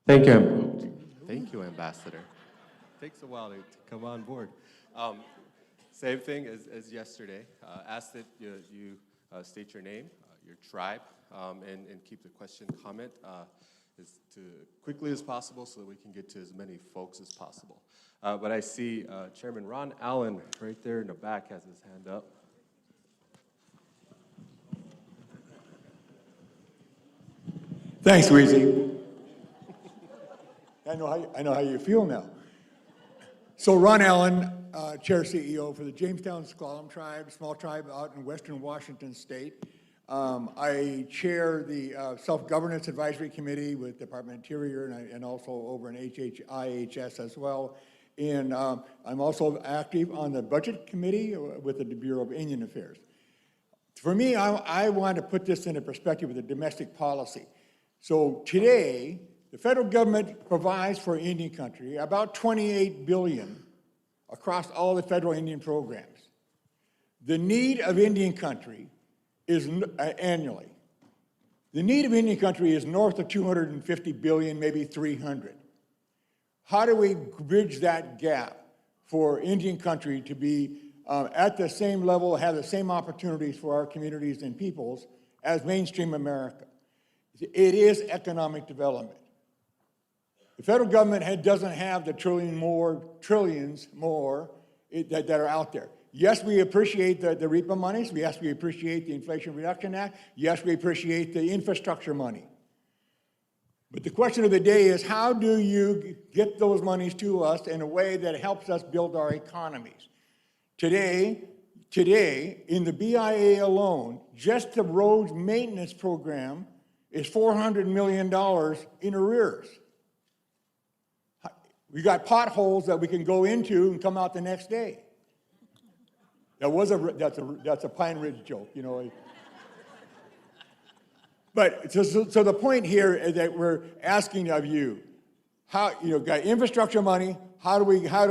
Thank you. Thank you, Ambassador. Takes a while to come on board. Same thing as yesterday. Ask that you state your name, your tribe, and keep the question comment as quickly as possible so that we can get to as many folks as possible. But I see Chairman Ron Allen right there in the back has his hand up. Thanks, Weezy. I know how you feel now. So Ron Allen, Chair CEO for the Jamestown S'Klallam tribe, small tribe out in western Washington State. I chair the Self-Governance Advisory Committee with Department of Interior and also over in IHS as well. And I'm also active on the Budget Committee with the Bureau of Indian Affairs. For me, I want to put this into perspective with the domestic policy. So today, the federal government provides for Indian country about $28 billion across all the federal Indian programs. The need of Indian country is annually. The need of Indian country is north of $250 billion, maybe 300. How do we bridge that gap for Indian country to be at the same level, have the same opportunities for our communities and peoples as mainstream America? It is economic development. The federal government doesn't have the trillions more that are out there. Yes, we appreciate the REPA monies. Yes, we appreciate the Inflation Reduction Act. Yes, we appreciate the infrastructure money. But the question of the day is, how do you get those monies to us in a way that helps us build our economies? Today, in the BIA alone, just the roads maintenance program is $400 million in arrears. We got potholes that we can go into and come out the next day. That's a Pine Ridge joke, you know. But so the point here is that we're asking of you, how got infrastructure money? How do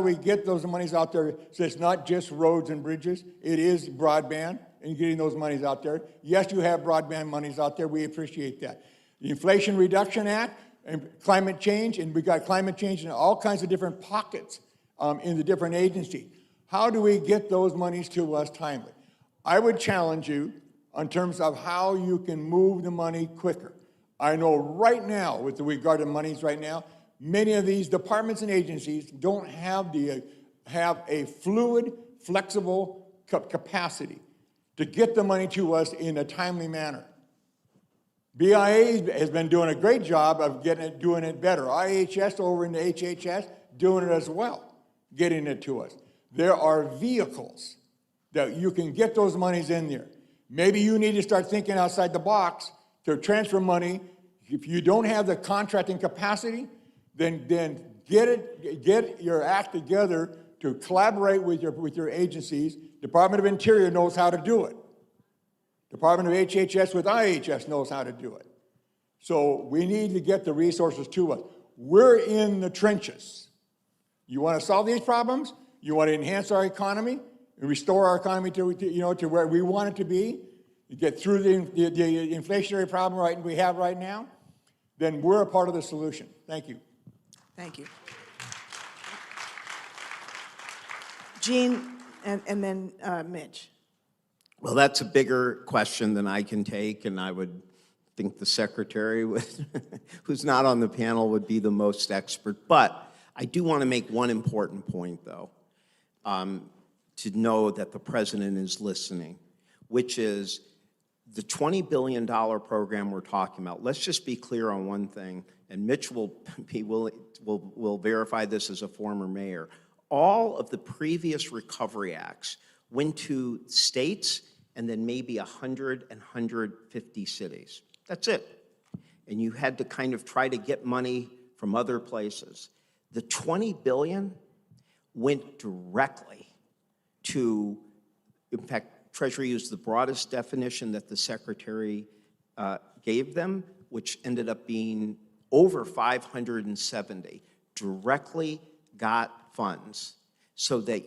we get those monies out there so it's not just roads and bridges? It is broadband and getting those monies out there. Yes, you have broadband monies out there. We appreciate that. The Inflation Reduction Act and climate change, and we got climate change in all kinds of different pockets in the different agencies. How do we get those monies to us timely? I would challenge you in terms of how you can move the money quicker. I know right now, with regard to monies right now, many of these departments and agencies don't have a fluid, flexible capacity to get the money to us in a timely manner. BIA has been doing a great job of doing it better. IHS over in the HHS doing it as well, getting it to us. There are vehicles that you can get those monies in there. Maybe you need to start thinking outside the box to transfer money. If you don't have the contracting capacity, then get your act together to collaborate with your agencies. Department of Interior knows how to do it. Department of HHS with IHS knows how to do it. So we need to get the resources to us. We're in the trenches. You want to solve these problems? You want to enhance our economy and restore our economy to where we want it to be, you get through the inflationary problem we have right now, then we're a part of the solution. Thank you. Thank you. Gene, and then Mitch. Well, that's a bigger question than I can take, and I would think the secretary, who's not on the panel, would be the most expert. But I do want to make one important point, though, to know that the president is listening, which is the $20 billion program we're talking about. Let's just be clear on one thing, and Mitch will verify this as a former mayor. All of the previous recovery acts went to states and then maybe 100 and 150 cities. That's it. And you had to kind of try to get money from other places. The $20 billion went directly to, in fact, Treasury used the broadest definition that the secretary gave them, which ended up being over 570, directly got funds so that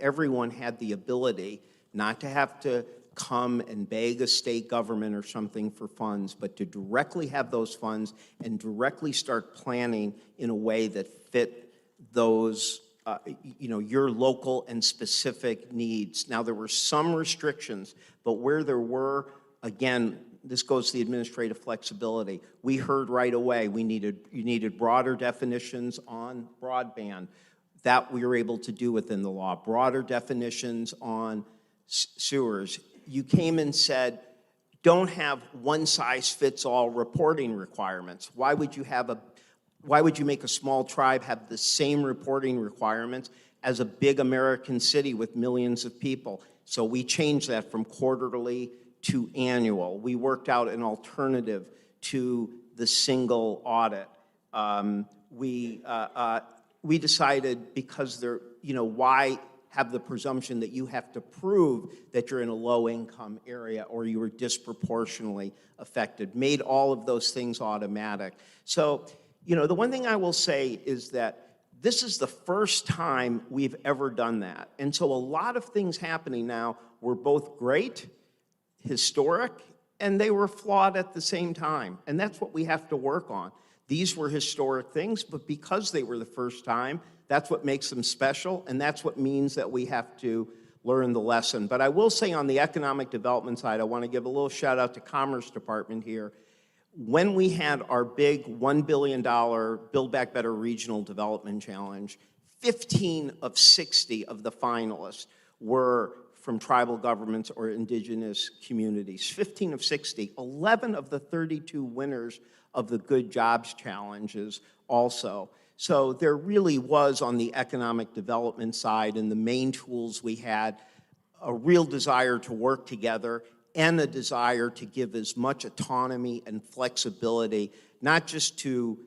everyone had the ability not to have to come and beg a state government or something for funds, but to directly have those funds and directly start planning in a way that fit those, your local and specific needs. Now, there were some restrictions, but where there were, again, this goes to the administrative flexibility. We heard right away you needed broader definitions on broadband. That we were able to do within the law. Broader definitions on sewers. You came and said, don't have one-size-fits-all reporting requirements. Why would you make a small tribe have the same reporting requirements as a big American city with millions of people? So we changed that from quarterly to annual. We worked out an alternative to the single audit. We decided because why have the presumption that you have to prove that you're in a low-income area or you were disproportionately affected? Made all of those things automatic. So, the one thing I will say is that this is the first time we've ever done that. And so a lot of things happening now were both great, historic, and they were flawed at the same time. And that's what we have to work on. These were historic things, but because they were the first time, that's what makes them special, and that's what means that we have to learn the lesson. But I will say on the economic development side, I want to give a little shout out to Commerce Department here. When we had our big $1 billion Build Back Better Regional Development Challenge, 15 of 60 of the finalists were from tribal governments or indigenous communities. 15 of 60. 11 of the 32 winners of the Good Jobs Challenges also. So there really was, on the economic development side and the main tools we had, a real desire to work together and a desire to give as much autonomy and flexibility, not just to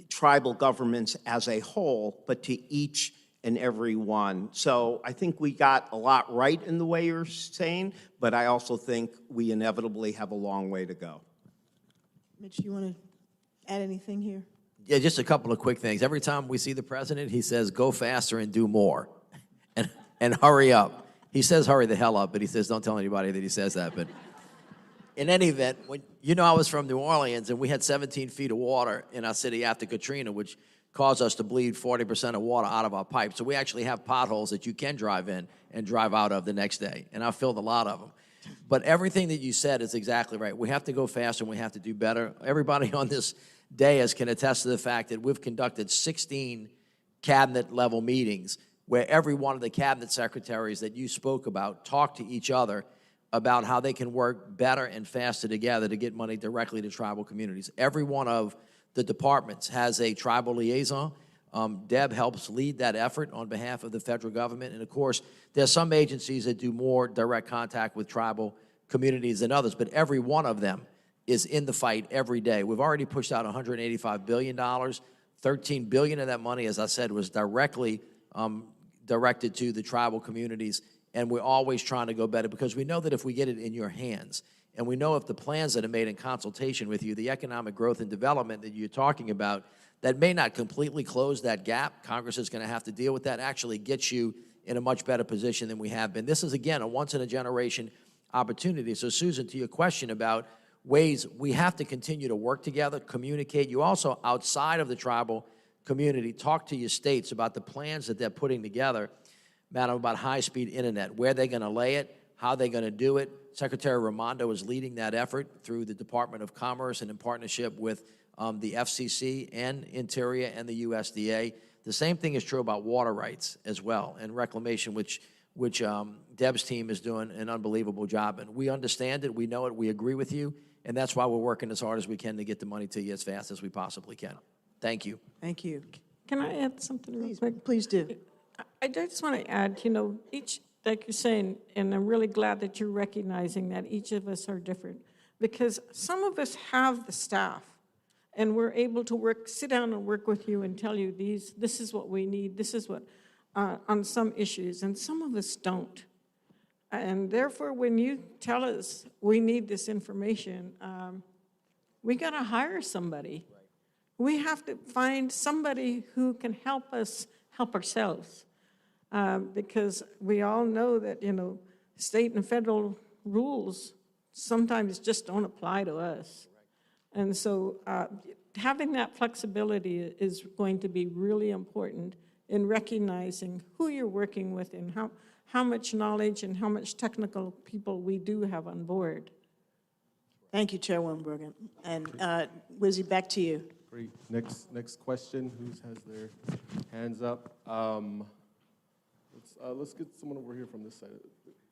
tribal governments as a whole, but to each and every one. So I think we got a lot right in the way you're saying, but I also think we inevitably have a long way to go. Mitch, you want to add anything here? Yeah, just a couple of quick things. Every time we see the president, he says, go faster and do more, and hurry up. He says hurry the hell up, but he says don't tell anybody that he says that. But in any event, I was from New Orleans, and we had 17 feet of water in our city after Katrina, which caused us to bleed 40% of water out of our pipes. So we actually have potholes that you can drive in and drive out of the next day, and I filled a lot of them. But everything that you said is exactly right. We have to go faster, and we have to do better. Everybody on this dais can attest to the fact that we've conducted 16 cabinet-level meetings where every one of the cabinet secretaries that you spoke about talked to each other about how they can work better and faster together to get money directly to tribal communities. Every one of the departments has a tribal liaison. Deb helps lead that effort on behalf of the federal government. And, of course, there's some agencies that do more direct contact with tribal communities than others, but every one of them is in the fight every day. We've already pushed out $185 billion. $13 billion of that money, as I said, was directly directed to the tribal communities, and we're always trying to go better because we know that if we get it in your hands, and we know if the plans that are made in consultation with you, the economic growth and development that you're talking about, that may not completely close that gap. Congress is going to have to deal with that, actually gets you in a much better position than we have been. This is, again, a once-in-a-generation opportunity. So, Susan, to your question about ways we have to continue to work together, communicate. You also, outside of the tribal community, talk to your states about the plans that they're putting together, Madam, about high-speed internet, where they're going to lay it, how they're going to do it. Secretary Raimondo is leading that effort through the Department of Commerce and in partnership with the FCC and Interior and the USDA. The same thing is true about water rights as well and reclamation, which Deb's team is doing an unbelievable job. And we understand it, we know it, we agree with you, and that's why we're working as hard as we can to get the money to you as fast as we possibly can. Thank you. Thank you. Can I add something real quick? Please do. I just want to add, each, like you're saying, and I'm really glad that you're recognizing that each of us are different, because some of us have the staff, and we're able to sit down and work with you and tell you this is what we need, this is what, on some issues, and some of us don't. And therefore, when you tell us we need this information, we got to hire somebody. Right. We have to find somebody who can help us help ourselves. Because we all know that, state and federal rules sometimes just don't apply to us. And so having that flexibility is going to be really important in recognizing who you're working with and how much knowledge and how much technical people we do have on board. Thank you, Chairwoman Brigham. And Wizzy, back to you. Great. Next question. Who has their hands up? Let's get someone over here from this side,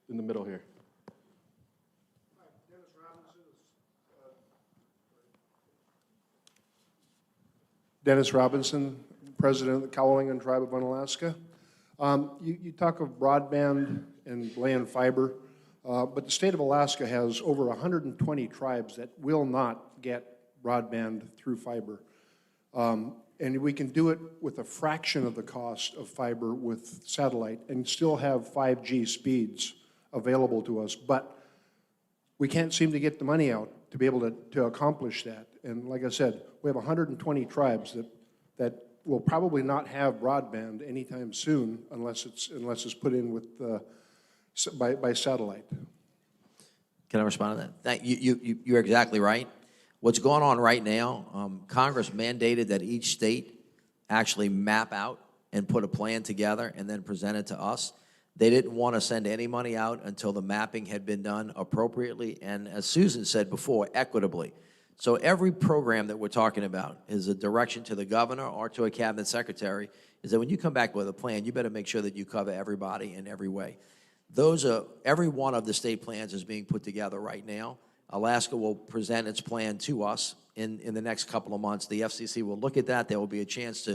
in the middle here. Dennis Robinson, President of the Cowallingan Tribe of Unalaska. You talk of broadband and land fiber, but the state of Alaska has over 120 tribes that will not get broadband through fiber. And we can do it with a fraction of the cost of fiber with satellite and still have 5G speeds available to us, but we can't seem to get the money out to be able to accomplish that. And like I said, we have 120 tribes that will probably not have broadband anytime soon unless it's put in with by satellite. Can I respond to that? You're exactly right. What's going on right now, Congress mandated that each state actually map out and put a plan together and then present it to us. They didn't want to send any money out until the mapping had been done appropriately and, as Susan said before, equitably. So every program that we're talking about is a direction to the governor or to a cabinet secretary, is that when you come back with a plan, you better make sure that you cover everybody in every way. Every one of the state plans is being put together right now. Alaska will present its plan to us in the next couple of months. The FCC will look at that. There will be a chance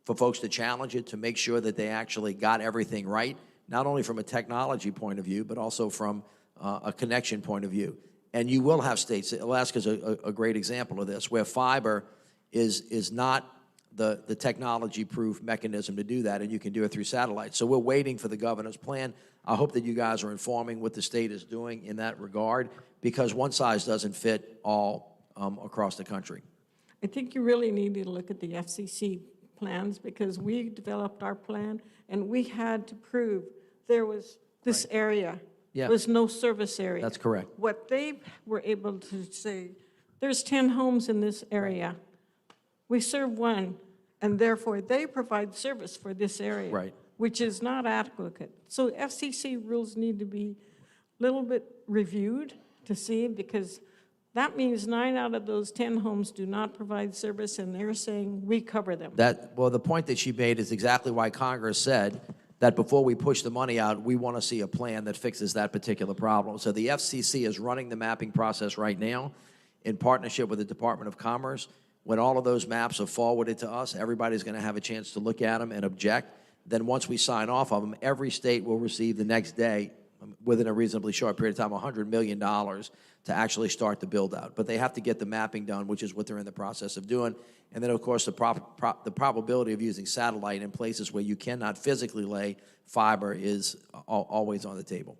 for folks to challenge it, to make sure that they actually got everything right, not only from a technology point of view, but also from a connection point of view. And you will have states, Alaska's a great example of this, where fiber is not the technology-proof mechanism to do that, and you can do it through satellite. So we're waiting for the governor's plan. I hope that you guys are informing what the state is doing in that regard, because one size doesn't fit all across the country. I think you really need to look at the FCC plans, because we developed our plan and we had to prove there was this area. Yeah. Was no service area. That's correct. What they were able to say, there's 10 homes in this area. We serve one, and therefore they provide service for this area. Right. Which is not adequate. So FCC rules need to be a little bit reviewed to see, because that means 9 out of those 10 homes do not provide service, and they're saying we cover them. Well, the point that she made is exactly why Congress said that before we push the money out, we want to see a plan that fixes that particular problem. So the FCC is running the mapping process right now in partnership with the Department of Commerce. When all of those maps are forwarded to us, everybody's going to have a chance to look at them and object. Then once we sign off on them, every state will receive the next day, within a reasonably short period of time, $100 million to actually start the build-out. But they have to get the mapping done, which is what they're in the process of doing. And then, of course, the probability of using satellite in places where you cannot physically lay fiber is always on the table.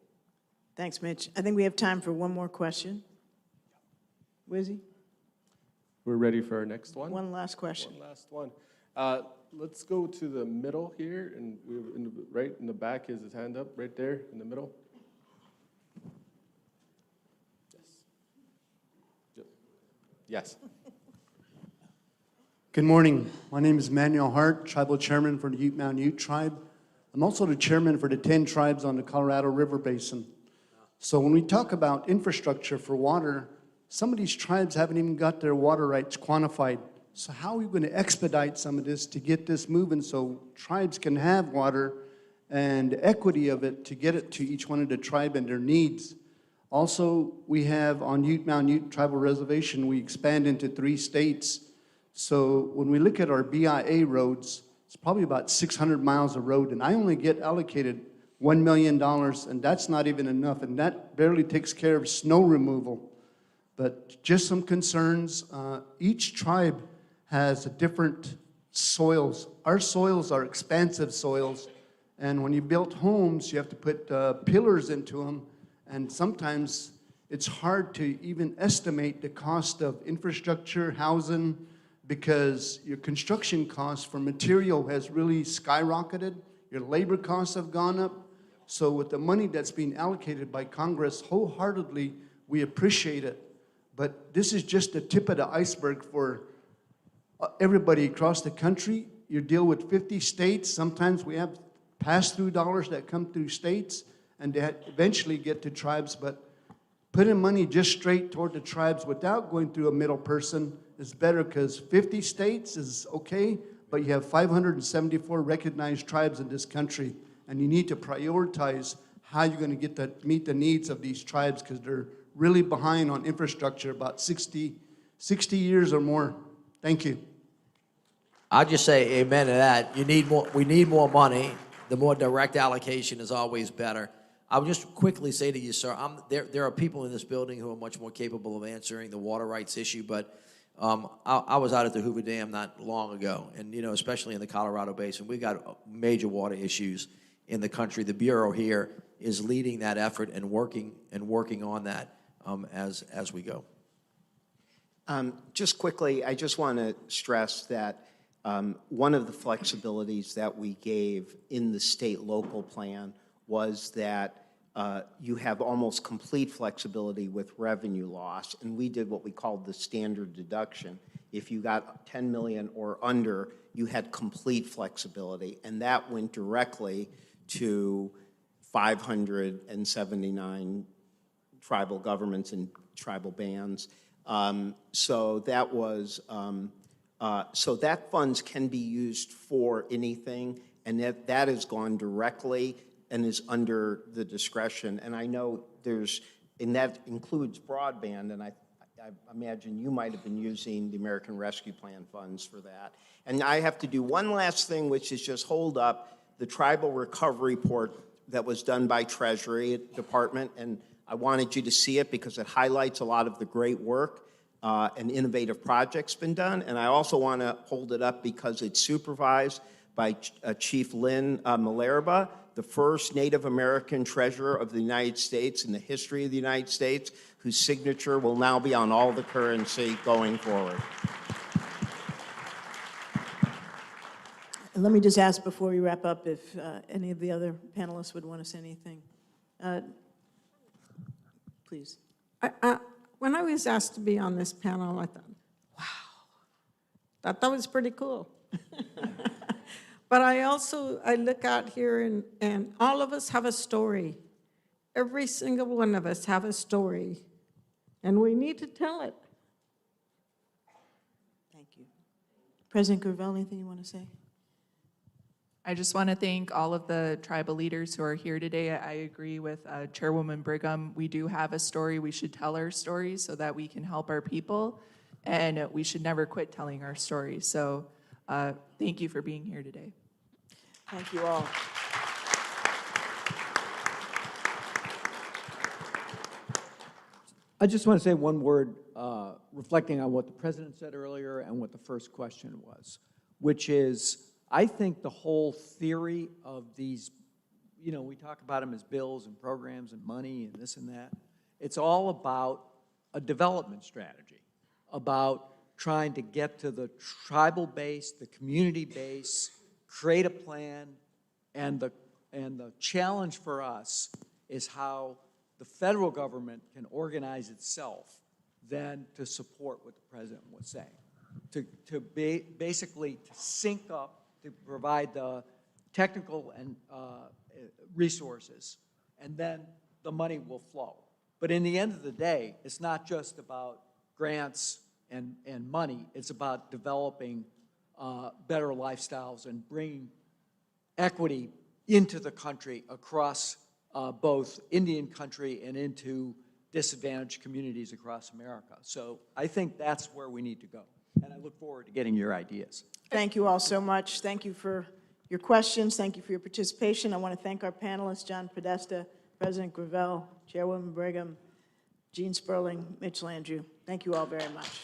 Thanks, Mitch. I think we have time for one more question. Wizzy? We're ready for our next one. One last question. One last one. Let's go to the middle here, and right in the back is his hand up, right there in the middle. Yes. Yes. Good morning. My name is Manuel Hart, Tribal Chairman for the Ute Mountain Ute Tribe. I'm also the chairman for the 10 tribes on the Colorado River Basin. So when we talk about infrastructure for water, some of these tribes haven't even got their water rights quantified. So how are we going to expedite some of this to get this moving so tribes can have water and equity of it to get it to each one of the tribe and their needs? Also, we have on Ute Mountain Ute Tribal Reservation, we expand into 3 states. So when we look at our BIA roads, it's probably about 600 miles of road, and I only get allocated $1 million, and that's not even enough, and that barely takes care of snow removal. But just some concerns. Each tribe has different soils. Our soils are expansive soils, and when you build homes, you have to put pillars into them, and sometimes it's hard to even estimate the cost of infrastructure, housing, because your construction costs for material has really skyrocketed. Your labor costs have gone up. So with the money that's being allocated by Congress, wholeheartedly, we appreciate it. But this is just the tip of the iceberg for everybody across the country. You deal with 50 states. Sometimes we have pass-through dollars that come through states and that eventually get to tribes. But putting money just straight toward the tribes without going through a middle person is better, because 50 states is okay, but you have 574 recognized tribes in this country, and you need to prioritize how you're going to get to meet the needs of these tribes, because they're really behind on infrastructure, about 60 years or more. Thank you. I'll just say amen to that. We need more money. The more direct allocation is always better. I would just quickly say to you, sir, there are people in this building who are much more capable of answering the water rights issue, but I was out at the Hoover Dam not long ago, and especially in the Colorado Basin, we've got major water issues in the country. The Bureau here is leading that effort and working on that as we go. Just quickly, I just want to stress that one of the flexibilities that we gave in the state-local plan was that you have almost complete flexibility with revenue loss, and we did what we called the standard deduction. If you got 10 million or under, you had complete flexibility, and that went directly to 579 tribal governments and tribal bands. So that was, so that funds can be used for anything, and that has gone directly and is under the discretion. And I know and that includes broadband, and I imagine you might have been using the American Rescue Plan funds for that. And I have to do one last thing, which is just hold up the tribal recovery report that was done by Treasury Department, and I wanted you to see it because it highlights a lot of the great work and innovative projects been done. And I also want to hold it up because it's supervised by Chief Lynn Malerba, the first Native American treasurer of the United States in the history of the United States, whose signature will now be on all the currency going forward. And let me just ask before we wrap up if any of the other panelists would want to say anything. Please. When I was asked to be on this panel, I thought, wow, that was pretty cool. But I look out here and all of us have a story. Every single one of us have a story, and we need to tell it. Thank you. President Gravelle, anything you want to say? I just want to thank all of the tribal leaders who are here today. I agree with Chairwoman Brigham. We do have a story. We should tell our stories so that we can help our people, and we should never quit telling our stories. So thank you for being here today. Thank you all. I just want to say one word, reflecting on what the president said earlier and what the first question was, which is, I think the whole theory of these, we talk about them as bills and programs and money and this and that. It's all about a development strategy, about trying to get to the tribal base, the community base, create a plan, and the challenge for us is how the federal government can organize itself then to support what the president was saying, basically to sync up, to provide the technical and resources, and then the money will flow. But in the end of the day, it's not just about grants and money. It's about developing better lifestyles and bringing equity into the country across both Indian country and into disadvantaged communities across America. So I think that's where we need to go. And I look forward to getting your ideas. Thank you all so much. Thank you for your questions. Thank you for your participation. I want to thank our panelists, John Podesta, President Gravelle, Chairwoman Brigham, Gene Sperling, Mitch Landrieu. Thank you all very much.